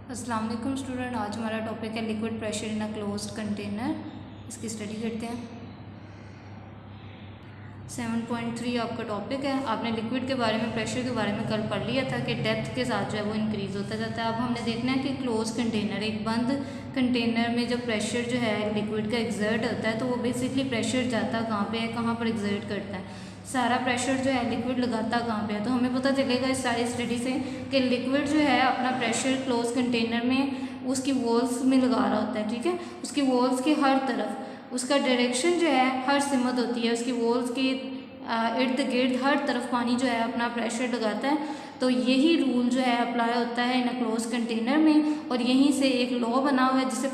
अस्सलाम वालेकुम स्टूडेंट। आज हमारा टॉपिक है liquid pressure in a closed container. इसकी स्टडी करते हैं। 7.3 आपका टॉपिक है। आपने लिक्विड के बारे में, प्रेशर के बारे में कल पढ़ लिया था कि डेप्थ के साथ जो है वो इंक्रीज़ होता जाता है। अब हमने देखना है कि क्लोज कंटेनर, एक बंद कंटेनर में जब प्रेशर जो है लिक्विड का एग्जर्ट होता है तो वो बेसिकली प्रेशर जाता कहाँ पे है, कहाँ पर एग्जर्ट करता है। सारा प्रेशर जो है लिक्विड लगाता कहाँ पे है, तो हमें पता चलेगा इस सारी स्टडी से कि लिक्विड जो है अपना प्रेशर क्लोज कंटेनर में उसकी वॉल्स में लगा रहा होता है। ठीक है, उसकी वॉल्स के हर तरफ उसका डायरेक्शन जो है हर सिमत होती है, उसकी वॉल्स के इर्द गिर्द हर तरफ पानी जो है अपना प्रेशर लगाता है। तो यही रूल जो है अप्लाई होता है इन अ क्लोज कंटेनर में, और यहीं से एक लॉ बना हुआ है जिसे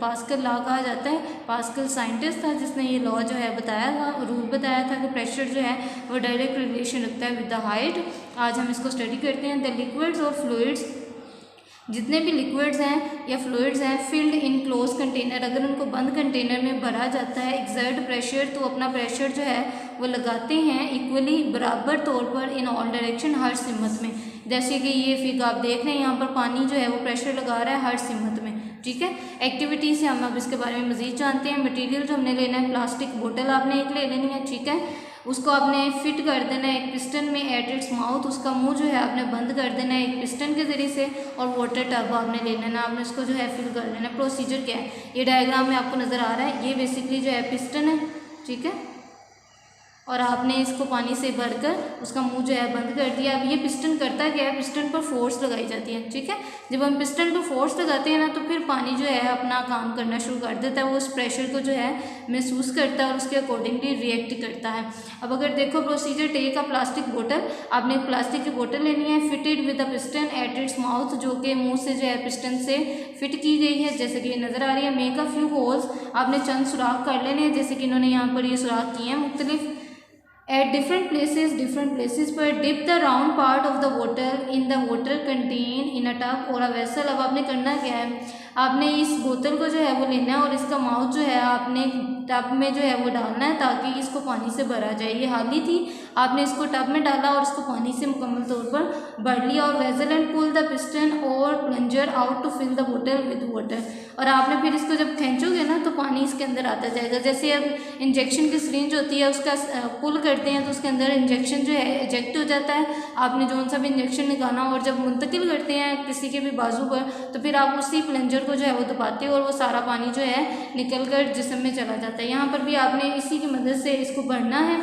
पास्कल लॉ कहा जाता है। पास्कल साइंटिस्ट था जिसने ये लॉ जो है बताया था, रूल बताया था कि प्रेशर जो है वो डायरेक्ट रिलेशन रखता है विद द हाइट। आज हम इसको स्टडी करते हैं। द लिक्विड्स और फ्लूइड्स, जितने भी लिक्विड्स हैं या फ्लूइड्स हैं फिल्ड इन क्लोज कंटेनर, अगर उनको बंद कंटेनर में भरा जाता है एक्सर्ट प्रेशर, तो अपना प्रेशर जो है वो लगाते हैं इक्वली बराबर तौर पर इन ऑल डायरेक्शन हर सिमत में। जैसे कि ये फिगर आप देख रहे हैं, यहाँ पर पानी जो है वो प्रेशर लगा रहा है हर सिमत में। ठीक है, एक्टिविटी से हम अब इसके बारे में मजीद जानते हैं। मटेरियल जो हमने लेना है, प्लास्टिक बोतल आपने एक ले लेनी है। ठीक है, उसको आपने फिट कर देना है एक पिस्टन में एट इट्स माउथ, उसका मुंह जो है आपने बंद कर देना है एक पिस्टन के ज़रिए से, और वाटर टब आपने ले लेना, आपने उसको जो है फिल कर लेना। प्रोसीजर क्या है, ये डायग्राम में आपको नज़र आ रहा है, ये बेसिकली जो है पिस्टन है। ठीक है, और आपने इसको पानी से भरकर उसका मुंह जो है बंद कर दिया। अब ये पिस्टन करता क्या है, पिस्टन पर फोर्स लगाई जाती है। ठीक है, जब हम पिस्टन पर फोर्स लगाते हैं ना तो फिर पानी जो है अपना काम करना शुरू कर देता है, वो उस प्रेशर को जो है महसूस करता है और उसके अकॉर्डिंगली रिएक्ट करता है। अब अगर देखो प्रोसीजर, टेक अ प्लास्टिक बोतल, आपने एक प्लास्टिक की बोतल लेनी है, fitted with a piston at its mouth, जो कि मुँह से जो है पिस्टन से फिट की गई है जैसे कि नज़र आ रही है। मेक अ फ्यू होल्स, आपने चंद सुराख कर लेने हैं जैसे कि इन्होंने यहाँ पर ये सुराख किए हैं मुख्तलिफ at different places पर dip the round part of the bottle in the water contained in a tub or a vessel। अब आपने करना क्या है, आपने इस बोतल को जो है वो लेना है और इसका माउथ जो है आपने टब में जो है वो डालना है ताकि इसको पानी से भरा जाए। ये हाली थी, आपने इसको टब में डाला और इसको पानी से मुकम्मल तौर पर भर लिया। और vessel and pull the piston और plunger out to fill the बोतल विद वाटर, और आपने फिर इसको जब खींचोगे ना तो पानी इसके अंदर आता जाएगा। जैसे अब इंजेक्शन की सिरिंज होती है, उसका पुल करते हैं तो उसके अंदर इंजेक्शन जो है इजेक्ट हो जाता है। आपने जो सा भी इंजेक्शन निकाला और जब मुंतकिल करते हैं किसी के भी बाजू पर, तो फिर आप उसी प्लंजर को जो है वो दबाते हो और वो सारा पानी जो है निकल कर जिस्म में चला जाता है। यहाँ पर भी आपने इसी की मदद से इसको भरना है।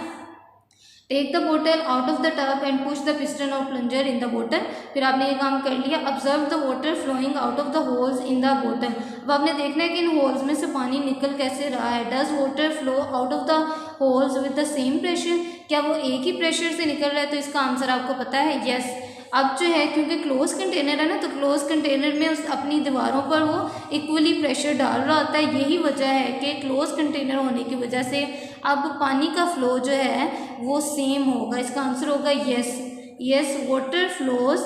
टेक द बोतल out of the tub and push the piston और प्लंजर इन द बोतल, फिर आपने ये काम कर लिया। Observe the water flowing out of the holes in the बोतल, अब आपने देखना है कि इन होल्स में से पानी निकल कैसे रहा है। Does water flow out of the holes with the same pressure, क्या वो एक ही प्रेशर से निकल रहा है, तो इसका आंसर आपको पता है यस। अब जो है क्योंकि क्लोज कंटेनर है ना, तो क्लोज कंटेनर में उस अपनी दीवारों पर वो इक्वली प्रेशर डाल रहा होता है। यही वजह है कि क्लोज कंटेनर होने की वजह से अब पानी का फ्लो जो है वो सेम होगा। इसका आंसर होगा yes. Yes, water flows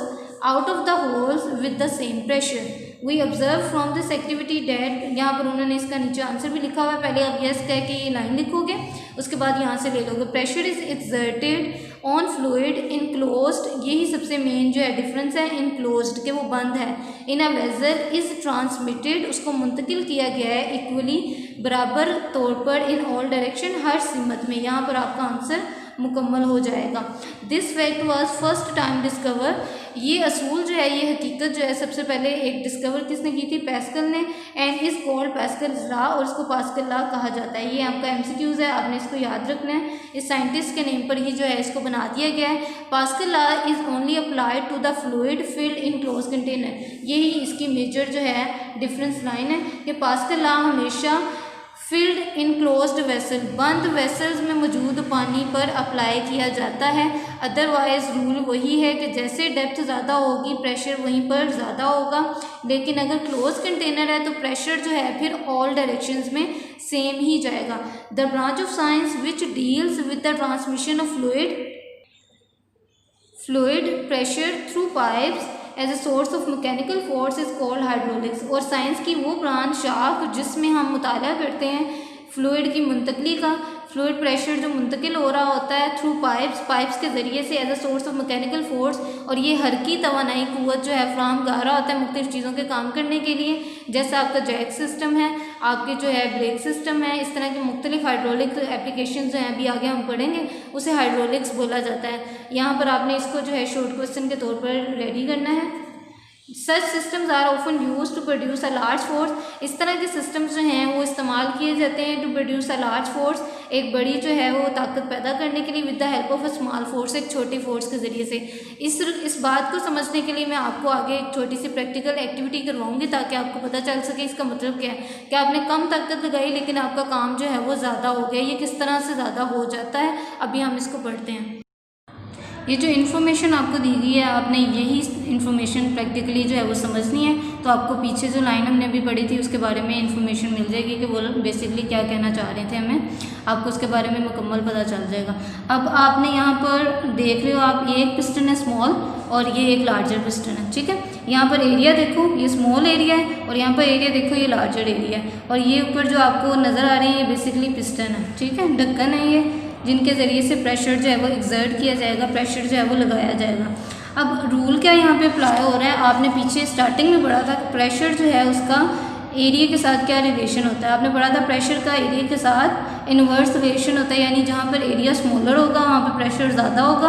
out of the holes with the same pressure. We observe from this activity that, यहाँ पर उन्होंने इसका नीचे आंसर भी लिखा हुआ है। पहले आप यस कह के ये लाइन लिखोगे, उसके बाद यहाँ से ले लोगे। Pressure is exerted on fluid in closed, यही सबसे मेन जो है डिफरेंस है इन क्लोज्ड के वो बंद है। इन अ वेजल इज ट्रांसमिटेड, उसको मुंतकिल किया गया है इक्वली बराबर तौर पर इन ऑल डायरेक्शन हर सिमत में। यहाँ पर आपका आंसर मुकम्मल हो जाएगा। This fact was first time discover, ये असूल जो है, ये हकीकत जो है सबसे पहले एक डिस्कवर किसने की थी, पास्कल ने। And is called Pascal's law, और इसको पास्कल लॉ कहा जाता है। ये आपका एमसीक्यूज है, आपने इसको याद रखना है। इस साइंटिस्ट के नेम पर ही जो है इसको बना दिया गया है। Pascal law is only applied to the fluid filled in close container, यही इसकी मेजर जो है डिफरेंस लाइन है कि पास्कल लॉ हमेशा फिल्ड इन क्लोज्ड वेसल, बंद वेसल्स में मौजूद पानी पर अप्लाई किया जाता है। अदरवाइज रूल वही है कि जैसे डेप्थ ज़्यादा होगी प्रेशर वहीं पर ज़्यादा होगा, लेकिन अगर क्लोज कंटेनर है तो प्रेशर जो है फिर ऑल डायरेक्शंस में सेम ही जाएगा। The branch of science which deals with the transmission of fluid pressure through pipes as a source of mechanical force is called hydraulics, और साइंस की वो ब्रांच शाख जिसमें हम मुताला करते हैं फ्लूइड की मुंतकली का, फ्लूइड प्रेशर जो मुंतकिल हो रहा होता है थ्रू पाइप्स के ज़रिए से as a source of mechanical force, और ये हरकी तवानाई क़ुव्वत जो है फ्राहम कर रहा होता है मुख्तलिफ़ चीज़ों के काम करने के लिए, जैसे आपका जैक सिस्टम है, आपके जो है ब्रेक सिस्टम है, इस तरह के मुख्तलिफ हाइड्रोलिक एप्लीकेशन जो हैं अभी आगे हम पढ़ेंगे, उसे हाइड्रोलिक्स बोला जाता है। यहाँ पर आपने इसको जो है शॉर्ट क्वेश्चन के तौर पर रेडी करना है। Such systems are often use to produce a large force, इस तरह के सिस्टम्स जो हैं वो इस्तेमाल किए जाते हैं to produce a large force, एक बड़ी जो है वो ताकत पैदा करने के लिए, with the help of a small force, एक छोटी फोर्स के ज़रिए से। इस बात को समझने के लिए मैं आपको आगे एक छोटी सी प्रैक्टिकल एक्टिविटी करवाऊंगी ताकि आपको पता चल सके इसका मतलब क्या है कि आपने कम ताकत लगाई लेकिन आपका काम जो है वो ज़्यादा हो गया, ये किस तरह से ज़्यादा हो जाता है, अभी हम इसको पढ़ते हैं। ये जो इन्फॉर्मेशन आपको दी गई है आपने यही इन्फॉर्मेशन प्रैक्टिकली जो है वो समझनी है, तो आपको पीछे जो लाइन हमने अभी पढ़ी थी उसके बारे में इन्फॉर्मेशन मिल जाएगी कि वो बेसिकली क्या कहना चाह रहे थे हमें, आपको उसके बारे में मुकम्मल पता चल जाएगा। अब आपने यहाँ पर देख रहे हो आप, ये एक पिस्टन है स्मॉल और ये एक लार्जर पिस्टन है, ठीक है। यहाँ पर एरिया देखो ये स्मॉल एरिया है और यहाँ पर एरिया देखो ये लार्जर एरिया है, और ये ऊपर जो आपको नज़र आ रही है ये बेसिकली पिस्टन है, ठीक है, ढक्कन है ये जिनके ज़रिए से प्रेशर जो है वो एक्सर्ट किया जाएगा, प्रेशर जो है वो लगाया जाएगा। अब रूल क्या यहाँ पे अप्लाई हो रहा है, आपने पीछे स्टार्टिंग में पढ़ा था प्रेशर जो है उसका एरिया के साथ क्या रिलेशन होता है, आपने पढ़ा था प्रेशर का एरिया के साथ इन्वर्स रिलेशन होता है, यानी जहाँ पर एरिया स्मॉलर होगा वहाँ पर प्रेशर ज़्यादा होगा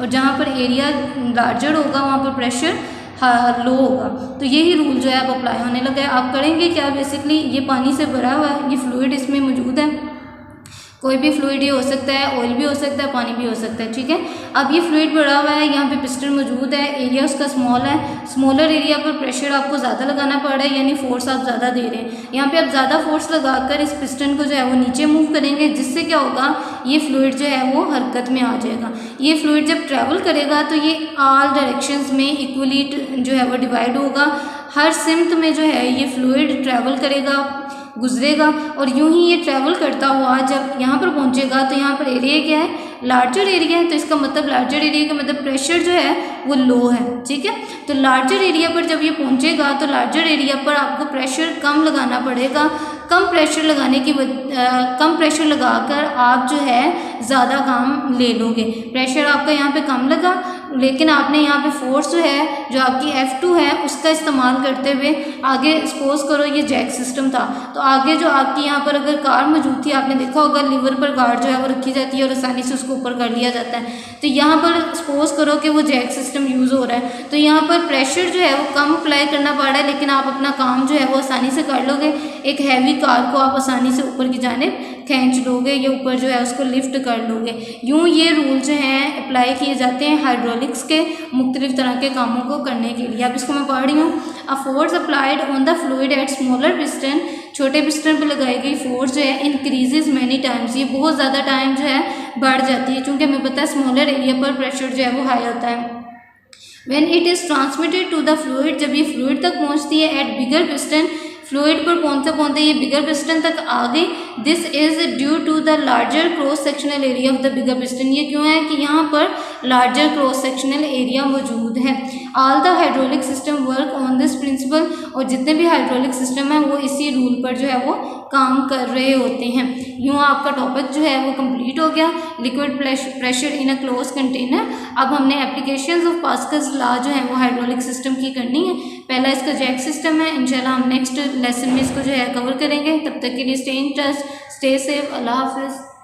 और जहाँ पर एरिया लार्जर होगा वहाँ पर प्रेशर लो होगा। तो यही रूल जो है अब अप्लाई होने लगा है। आप करेंगे क्या, बेसिकली ये पानी से भरा हुआ है, ये फ्लूइड इसमें मौजूद है, कोई भी फ्लूइड ये हो सकता है, ऑयल भी हो सकता है, पानी भी हो सकता है, ठीक है। अब ये फ्लूइड भरा हुआ है, यहाँ पे पिस्टन मौजूद है, एरिया उसका स्मॉल है, स्मॉलर एरिया पर प्रेशर आपको ज़्यादा लगाना पड़ रहा है, यानी फोर्स आप ज़्यादा दे रहे हैं। यहाँ पे आप ज़्यादा फोर्स लगाकर इस पिस्टन को जो है वो नीचे मूव करेंगे, जिससे क्या होगा, ये फ्लूइड जो है वो हरकत में आ जाएगा। ये फ्लूइड जब ट्रैवल करेगा तो ये ऑल डायरेक्शंस में इक्वली जो है वो डिवाइड होगा, हर सिमत में जो है ये फ्लूइड ट्रैवल करेगा, गुजरेगा, और यूं ही ये ट्रैवल करता हुआ जब यहाँ पर पहुँचेगा तो यहाँ पर एरिया क्या है, लार्जर एरिया है, तो इसका मतलब लार्जर एरिया का मतलब प्रेशर जो है वो लो है, ठीक है। तो लार्जर एरिया पर जब ये पहुँचेगा तो लार्जर एरिया पर आपको प्रेशर कम लगाना पड़ेगा, कम प्रेशर लगाकर आप जो है ज़्यादा काम ले लोगे। प्रेशर आपका यहाँ पे कम लगा लेकिन आपने यहाँ पे फोर्स जो है जो आपकी F2 है उसका इस्तेमाल करते हुए आगे सपोज करो ये जैक सिस्टम था, तो आगे जो आपकी यहाँ पर अगर कार मौजूद थी, आपने देखा होगा लीवर पर कार जो है वो रखी जाती है और आसानी से उसको ऊपर कर लिया जाता है। तो यहाँ पर सपोज करो कि वो जैक सिस्टम यूज़ हो रहा है, तो यहाँ पर प्रेशर जो है वो कम अप्लाई करना पड़ रहा है, लेकिन आप अपना काम जो है वो आसानी से कर लोगे। एक हैवी कार को आप आसानी से ऊपर की जानिब खींच लोगे या ऊपर जो है उसको लिफ्ट कर लोगे। यूँ ये रूल जो हैं अप्लाई किए जाते हैं हाइड्रोलिक्स के मुख्तलिफ तरह के कामों को करने के लिए। अब इसको मैं पढ़ रही हूँ। A force applied on the fluid at smaller piston, छोटे पिस्टन पर लगाई गई फोर्स जो है इंक्रीजेज मैनी टाइम्स, ये बहुत ज़्यादा टाइम जो है बढ़ जाती है, क्योंकि हमें पता है स्मॉलर एरिया पर प्रेशर जो है वो हाई होता है। When it is transmitted to the fluid, जब ये फ्लूइड तक पहुँचती है एट बिगर पिस्टन, फ्लूइड पर पहुँचते ये बिगर पिस्टन तक आ गई। This is due to the larger cross sectional area of the bigger piston, ये क्यों है कि यहाँ पर लार्जर क्रॉस सेक्शनल एरिया मौजूद है। All the hydraulic system work on this principle, और जितने भी हाइड्रोलिक सिस्टम है वो इसी रूल पर जो है वो काम कर रहे होते हैं। यूँ आपका टॉपिक जो है वो कंप्लीट हो गया, liquid pressure in a close container. अब हमने एप्लीकेशंस ऑफ पास्कल्स लॉ जो है वो हाइड्रोलिक सिस्टम की करनी है। पहला इसका जैक सिस्टम है, इंशाल्लाह हम नेक्स्ट लेसन में इसको जो है कवर करेंगे। तब तक के लिए stay in touch, stay safe, अल्लाह हाफिज़।